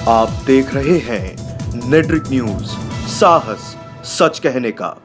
आप देख रहे हैं नेट्रिक न्यूज, साहस सच कहने का।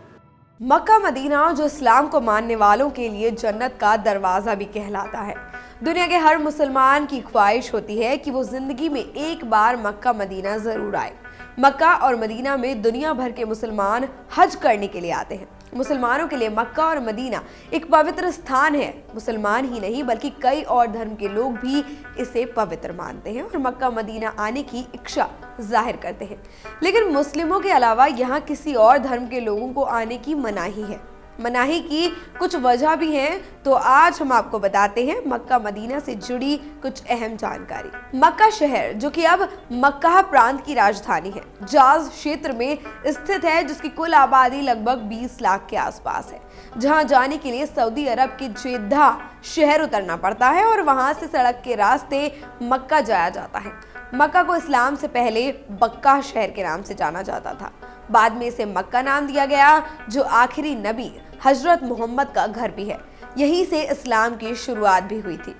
मक्का मदीना जो इस्लाम को मानने वालों के लिए जन्नत का दरवाजा भी कहलाता है। दुनिया के हर मुसलमान की ख्वाहिश होती है कि वो जिंदगी में एक बार मक्का मदीना जरूर आए। मक्का और मदीना में दुनिया भर के मुसलमान हज करने के लिए आते हैं। मुसलमानों के लिए मक्का और मदीना एक पवित्र स्थान है। मुसलमान ही नहीं बल्कि कई और धर्म के लोग भी इसे पवित्र मानते हैं और मक्का मदीना आने की इच्छा जाहिर करते हैं। लेकिन मुस्लिमों के अलावा यहाँ किसी और धर्म के लोगों को आने की मनाही है। मनाही की कुछ वजह भी हैं, तो आज हम आपको बताते हैं मक्का मदीना से जुड़ी कुछ अहम जानकारी। मक्का शहर, जो कि अब मक्का प्रांत की राजधानी है, जाज क्षेत्र में स्थित है, जिसकी कुल आबादी लगभग 20 लाख के आसपास है। जहां जाने के लिए सऊदी अरब के जेद्दा शहर उतरना पड़ता है और वहां से सड़क के रास्ते मक्का जाया जाता है। मक्का को इस्लाम से पहले बक्का शहर के नाम से जाना जाता था। बाद में इसे मक्का नाम दिया गया, जो आखिरी नबी हजरत मोहम्मद का घर भी है। यहीं से इस्लाम की शुरुआत भी हुई थी।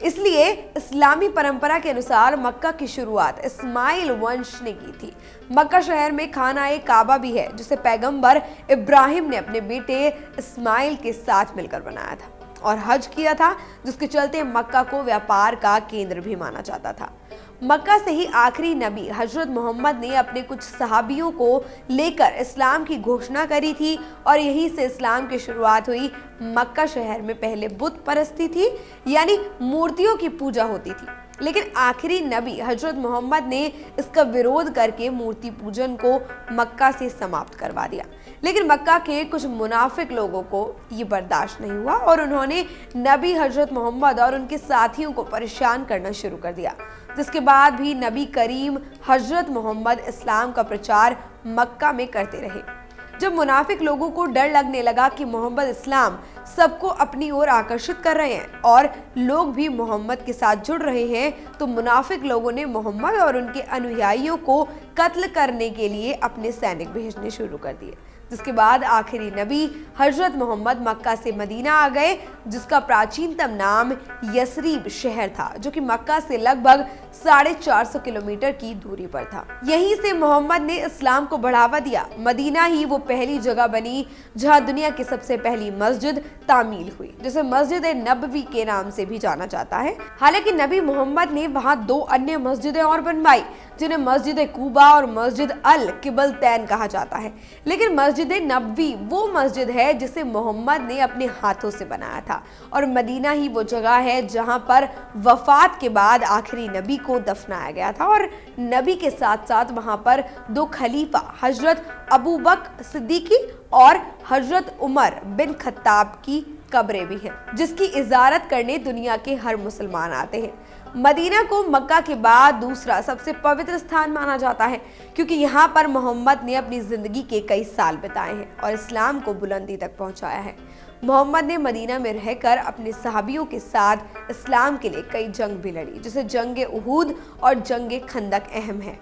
इसलिए इस्लामी परंपरा के अनुसार मक्का की शुरुआत इस्माइल वंश ने की थी। मक्का शहर में खाना काबा भी है, जिसे पैगंबर इब्राहिम ने अपने बेटे इस्माइल के साथ मिलकर बनाया था और हज किया था, जिसके चलते मक्का को व्यापार का केंद्र भी माना जाता था। मक्का से ही आखिरी नबी हजरत मोहम्मद ने अपने कुछ सहाबियों को लेकर इस्लाम की घोषणा करी थी और यहीं से इस्लाम की शुरुआत हुई। मक्का शहर में पहले बुत परस्ती थी, यानी मूर्तियों की पूजा होती थी, लेकिन आखिरी नबी हजरत मोहम्मद ने इसका विरोध करके मूर्ति पूजन को मक्का से समाप्त करवा दिया। लेकिन मक्का के कुछ मुनाफिक लोगों को ये बर्दाश्त नहीं हुआ और उन्होंने नबी हजरत मोहम्मद और उनके साथियों को परेशान करना शुरू कर दिया, जिसके बाद भी नबी करीम हजरत मोहम्मद इस्लाम का प्रचार मक्का में करते रहे। जब मुनाफिक लोगों को डर लगने लगा कि मोहम्मद इस्लाम सबको अपनी ओर आकर्षित कर रहे हैं और लोग भी मोहम्मद के साथ जुड़ रहे हैं, तो मुनाफिक लोगों ने मोहम्मद और उनके अनुयायियों को कत्ल करने के लिए अपने सैनिक भेजने शुरू कर दिए। जिसके बाद आखिरी नबी हजरत मोहम्मद मक्का से मदीना आ गए, जिसका प्राचीनतम नाम यसरीब शहर था, जो कि मक्का से लगभग 450 किलोमीटर की दूरी पर था। यहीं से मोहम्मद ने इस्लाम को बढ़ावा दिया। मदीना ही वो पहली जगह बनी जहां दुनिया की सबसे पहली मस्जिद तामील हुई, जिसे मस्जिद नबवी के नाम से भी जाना जाता है। हालांकि नबी मोहम्मद ने वहां 2 अन्य मस्जिदें और बनवाई, जिन्हें मस्जिद कूबा और मस्जिद अल किबलतैन कहा जाता है। लेकिन मस्जिद नबवी वो मस्जिद है जिसे मोहम्मद ने अपने हाथों से बनाया था और मदीना ही वो जगह है जहां पर वफात के बाद आखिरी नबी को दफनाया गया था और नबी के साथ साथ वहां पर 2 खलीफा हजरत अबू बकर सिद्दीकी और हजरत उमर बिन खत्ताब की कब्रें भी हैं, जिसकी इजारत करने दुनिया के हर मुसलमान आते हैं। मदीना को मक्का के बाद दूसरा सबसे पवित्र स्थान माना जाता है, क्योंकि यहाँ पर मोहम्मद ने अपनी जिंदगी के कई साल बिताए हैं और इस्लाम को बुलंदी तक पहुँचाया है। मोहम्मद ने मदीना में रहकर अपने सहाबियों के साथ इस्लाम के लिए कई जंग भी लड़ी, जैसे जंग उहूद और जंग खंदक अहम है।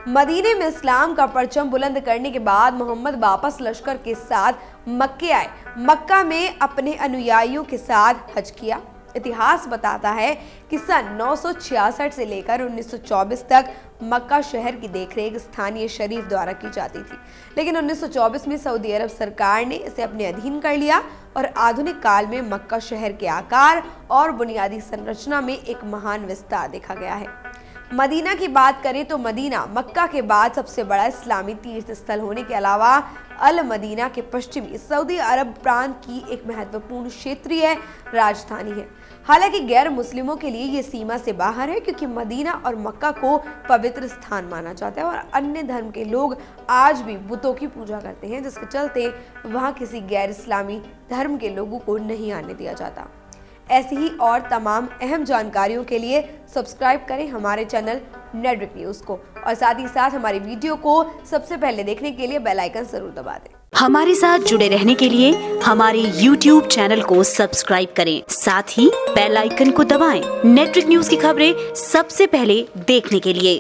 मदीने में इस्लाम का परचम बुलंद करने के बाद मोहम्मद वापस लश्कर के साथ मक्के आए। मक्का में अपने अनुयायियों के साथ हज किया। इतिहास बताता है कि सन 966 से लेकर 1924 तक मक्का शहर की देखरेख स्थानीय शरीफ द्वारा की जाती थी, लेकिन 1924 में सऊदी अरब सरकार ने इसे अपने अधीन कर लिया और आधुनिक काल में मक्का शहर के आकार और बुनियादी संरचना में एक महान विस्तार देखा गया है। मदीना की बात करें तो मदीना मक्का के बाद सबसे बड़ा इस्लामी तीर्थ स्थल होने के अलावा अल मदीना के पश्चिमी सऊदी अरब प्रांत की एक महत्वपूर्ण क्षेत्रीय राजधानी है। हालांकि गैर मुस्लिमों के लिए ये सीमा से बाहर है, क्योंकि मदीना और मक्का को पवित्र स्थान माना जाता है और अन्य धर्म के लोग आज भी बुतों की पूजा करते हैं, जिसके चलते वहाँ किसी गैर इस्लामी धर्म के लोगों को नहीं आने दिया जाता। ऐसी ही और तमाम अहम जानकारियों के लिए सब्सक्राइब करें हमारे चैनल नेट्रिक न्यूज को और साथ ही साथ हमारी वीडियो को सबसे पहले देखने के लिए बेल आइकन जरूर दबा दें। हमारे साथ जुड़े रहने के लिए हमारे YouTube चैनल को सब्सक्राइब करें, साथ ही बेल आइकन को दबाएं। नेट्रिक न्यूज की खबरें सबसे पहले देखने के लिए।